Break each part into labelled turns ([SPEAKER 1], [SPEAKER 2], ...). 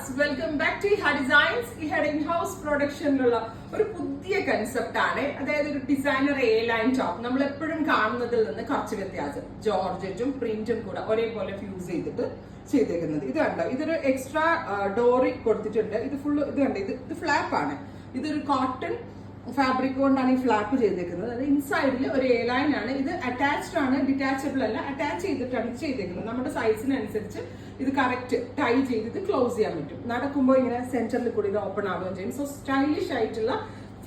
[SPEAKER 1] Viewers, welcome back to ഇഹ designs. ഇഹയുടെ in-house പ്രൊഡക്ഷനിലുള്ള ഒരു പുതിയ കൺസെപ്റ്റ് ആണ്. അതായത് ഒരു ഡിസൈനർ എ ലൈൻ ടോപ്പ്. നമ്മൾ എപ്പോഴും കാണുന്നതിൽ നിന്ന് കുറച്ച് വ്യത്യാസം, ജോർജറ്റും പ്രിന്റും കൂടെ ഒരേപോലെ ഫ്യൂസ് ചെയ്തിട്ട് ചെയ്തേക്കുന്നത്. ഇത് കണ്ടോ, ഇതൊരു എക്സ്ട്രാ ഡോറി കൊടുത്തിട്ടുണ്ട്. ഇത് ഫുള്ള് ഇത് കണ്ടോ, ഇത് ഫ്ലാപ്പ് ആണ്. ഇതൊരു കോട്ടൺ ഫാബ്രിക് കൊണ്ടാണ് ഈ ഫ്ലാപ്പ് ചെയ്തേക്കുന്നത്. അത് ഇൻസൈഡിൽ ഒരു എ ലൈൻ ആണ്. ഇത് അറ്റാച്ച്ഡ് ആണ്, ഡിറ്റാച്ചബിൾ അല്ല. അറ്റാച്ച് ചെയ്തിട്ടാണ് ചെയ്തേക്കുന്നത്. നമ്മുടെ സൈസിനനുസരിച്ച് ഇത് കറക്റ്റ് ടൈ ചെയ്തിട്ട് ക്ലോസ് ചെയ്യാൻ പറ്റും. നടക്കുമ്പോൾ ഇങ്ങനെ സെന്ററിൽ കൂടി ഇത് ഓപ്പൺ ആവുകയും ചെയ്യും. സോ സ്റ്റൈലിഷ് ആയിട്ടുള്ള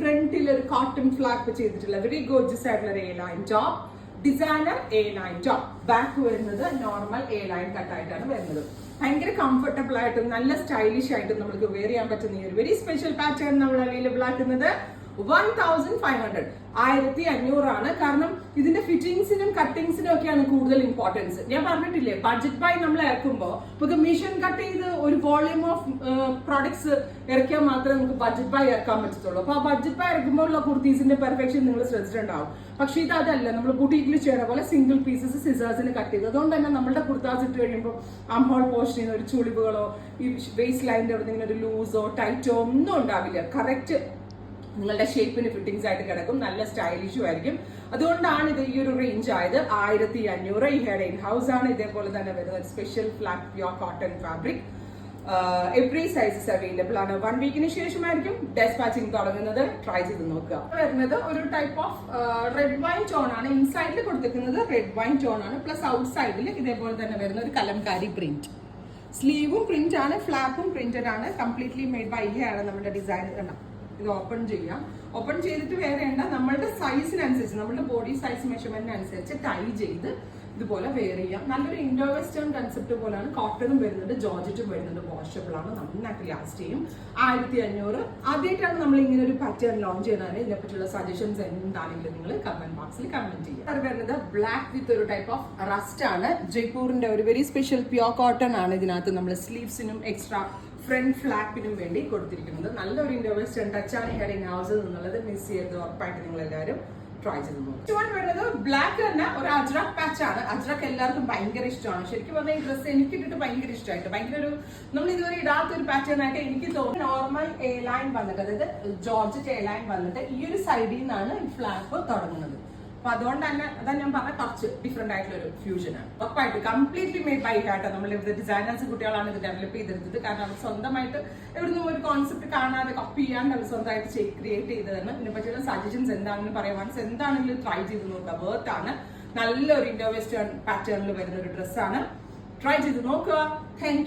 [SPEAKER 1] ഫ്രണ്ടിൽ ഒരു കോട്ടൺ ഫ്ലാപ്പ് ചെയ്തിട്ടുള്ള വെരി ഗോർജിയസ് ആയിട്ടുള്ള ഒരു A line top, designer A line top. Back വരുന്നത് നോർമൽ എ ലൈൻ കട്ടായിട്ടാണ് വരുന്നത്. ഭയങ്കര കംഫർട്ടബിൾ ആയിട്ടും നല്ല സ്റ്റൈലിഷ് ആയിട്ടും നമുക്ക് വെയർ ചെയ്യാൻ പറ്റുന്ന ഈ ഒരു വെരി സ്പെഷ്യൽ പാറ്റേൺ നമ്മൾ അവൈലബിൾ ആക്കുന്നത് 1500 1500 ആണ്. കാരണം ഇതിന്റെ ഫിറ്റിംഗ്സിനും കട്ടിങ്സിനും ഒക്കെയാണ് കൂടുതൽ ഇമ്പോർട്ടൻസ്. ഞാൻ പറഞ്ഞിട്ടില്ലേ, ബഡ്ജറ്റ് ബൈ നമ്മൾ ഇറക്കുമ്പോൾ നമുക്ക് മിഷൻ കട്ട് ചെയ്ത് ഒരു വോളിയൂം ഓഫ് പ്രോഡക്ട്സ് ഇറക്കിയാൽ മാത്രമേ നമുക്ക് ബഡ്ജറ്റ് ബൈ ഇറക്കാൻ പറ്റത്തുള്ളൂ. അപ്പൊ ആ ബഡ്ജറ്റ് ബൈ ഇറക്കുമ്പോഴുള്ള കുർത്തീസിന്റെ പെർഫെക്ഷൻ നിങ്ങൾ ശ്രദ്ധിച്ചിട്ടുണ്ടാവും. പക്ഷെ ഇത് അതല്ല, നമ്മൾ ബുട്ടീക്കിൽ ചെയ്യണ പോലെ സിംഗിൾ പീസസ് സിസേഴ്സിന് കട്ട് ചെയ്ത്. അതുകൊണ്ട് തന്നെ നമ്മുടെ കുർത്താസ് ഇട്ട് കഴിയുമ്പോൾ ആംഹോൾ പോർഷനിൽ ഒരു ചുളിവുകളോ ഈ വേസ്റ്റ് ലൈനിന്റെ അവിടെ നിന്ന് ഒരു ലൂസോ ടൈറ്റോ ഒന്നും ഉണ്ടാവില്ല. കറക്റ്റ് നിങ്ങളുടെ ഷേപ്പിന് ഫിറ്റിംഗ്സ് ആയിട്ട് കിടക്കും. നല്ല സ്റ്റൈലിഷും ആയിരിക്കും. അതുകൊണ്ടാണ് ഇത് ഈ ഒരു റേഞ്ച് ആയത്. 1500. ഇഹയുടെ ഇൻ ഹൗസ് ആണ്. ഇതേപോലെ തന്നെ വരുന്ന special flat pure cotton fabric. Every sizes available ആണ്. 1 വീക്കിന് ശേഷമായിരിക്കും ഡെസ്പാച്ചിങ് തുടങ്ങുന്നത്. ട്രൈ ചെയ്ത് നോക്കുക. വരുന്നത് ഒരു type of red wine tone ആണ്. ഇൻസൈഡിൽ കൊടുത്തിരിക്കുന്നത് റെഡ് വൈൻ ടോൺ ആണ്. പ്ലസ് ഔട്ട് സൈഡിൽ ഇതേപോലെ തന്നെ വരുന്ന ഒരു കലംകാരി പ്രിന്റ്. സ്ലീവും പ്രിന്റ് ആണ്, ഫ്ലാപ്പും പ്രിന്റഡ് ആണ്. കംപ്ലീറ്റ്ലി മെയ്ഡ് ബൈ ഇഹയാണ് നമ്മുടെ ഡിസൈൻ. ഇത് ഓപ്പൺ ചെയ്യാം. ഓപ്പൺ ചെയ്തിട്ട് വേറെ ഉണ്ട്, നമ്മളുടെ സൈസിനനുസരിച്ച്, നമ്മുടെ ബോഡി സൈസ് മെഷർമെന്റിനനുസരിച്ച് ടൈ ചെയ്ത് ഇതുപോലെ വെയർ ചെയ്യാം. നല്ലൊരു ഇൻഡോ വെസ്റ്റേൺ കൺസെപ്റ്റ് പോലെയാണ്. കോട്ടണും വരുന്നുണ്ട്, ജോർജറ്റും വരുന്നുണ്ട്. വാഷബിൾ ആണ്, നന്നായിട്ട് ലാസ്റ്റ് ചെയ്യും. 1500. ആദ്യമായിട്ടാണ് നമ്മൾ ഇങ്ങനെ ഒരു പാറ്റേൺ ലോഞ്ച് ചെയ്യുന്നത്. ഇതിനെപ്പറ്റിയുള്ള സജഷൻസ് എന്താണെങ്കിലും നിങ്ങൾ കമന്റ് ബോക്സിൽ കമന്റ് ചെയ്യുക. അത് വരുന്നത് ബ്ലാക്ക് വിത്ത് ഒരു ടൈപ്പ് ഓഫ് റസ്റ്റ് ആണ്. ജയ്പൂരിന്റെ ഒരു വെരി സ്പെഷ്യൽ പ്യൂർ കോട്ടൺ ആണ്. ഇതിനകത്ത് നമ്മൾ സ്ലീവ്സിനും എക്സ്ട്രാ ഫ്രണ്ട് ഫ്ലാപ്പിനും വേണ്ടി കൊടുത്തിരിക്കുന്നത്. നല്ലൊരു ഇൻഡോ വെസ്റ്റേൺ ടച്ചാണ് ഇഹയുടെ ഇൻ ഹൗസിൽ നിന്നുള്ളത്. മിസ് ചെയ്ത് ഉറപ്പായിട്ട് നിങ്ങൾ എല്ലാവരും ട്രൈ ചെയ്ത് നോക്കും. വരുന്നത് ബ്ലാക്ക് തന്നെ ഒരു അജ്രക് പാച്ച് ആണ്. അജ്രക് എല്ലാവർക്കും ഭയങ്കര ഇഷ്ടമാണ്. ശരിക്കും പറഞ്ഞാൽ ഈ ഡ്രസ്സ് എനിക്ക് ഇട്ടിട്ട് ഭയങ്കര ഇഷ്ടമായിട്ട്, ഭയങ്കര ഒരു നമ്മൾ ഇതുവരെ ഇടാത്ത ഒരു പാറ്റേൺ ആയിട്ട് എനിക്ക് തോന്നുന്നു. നോർമൽ എ ലൈൻ വന്നിട്ട്, അതായത് ജോർജറ്റ് എ ലൈൻ വന്നിട്ട് ഈ ഒരു സൈഡിൽ നിന്നാണ് ഈ ഫ്ലാപ്പ് തുടങ്ങുന്നത്. അപ്പൊ അതുകൊണ്ട് തന്നെ അതാ ഞാൻ പറഞ്ഞ കുറച്ച് ഡിഫറെന്റ് ആയിട്ടുള്ള ഒരു ഫ്യൂഷൻ ആണ്. ഉറപ്പായിട്ട് കംപ്ലീറ്റ്ലി മെയ്ഡ് ബൈ ഹാർട്ട്. നമ്മൾ ഇവിടുത്തെ ഡിസൈനേഴ്സ് കുട്ടികളാണ് ഇത് ഡെവലപ്പ് ചെയ്തെടുത്തത്. കാരണം അവർ സ്വന്തമായിട്ട് എവിടുന്നും ഒരു കോൺസെപ്റ്റ് കാണാതെ കോപ്പി ചെയ്യാണ്ട് അവർ സ്വന്തമായിട്ട് ക്രിയേറ്റ് ചെയ്തതാണ്. ഇതിനെ പറ്റിയുള്ള സജഷൻസ് എന്താണെന്ന് പറയാൻ എന്താണെങ്കിലും ട്രൈ ചെയ്ത് നോക്കുക. വേർത്ത് ആണ്. നല്ലൊരു ഇൻഡോ വെസ്റ്റേൺ പാറ്റേണിൽ വരുന്ന ഒരു ഡ്രസ്സാണ്. ട്രൈ ചെയ്ത് നോക്കുക. Thank you.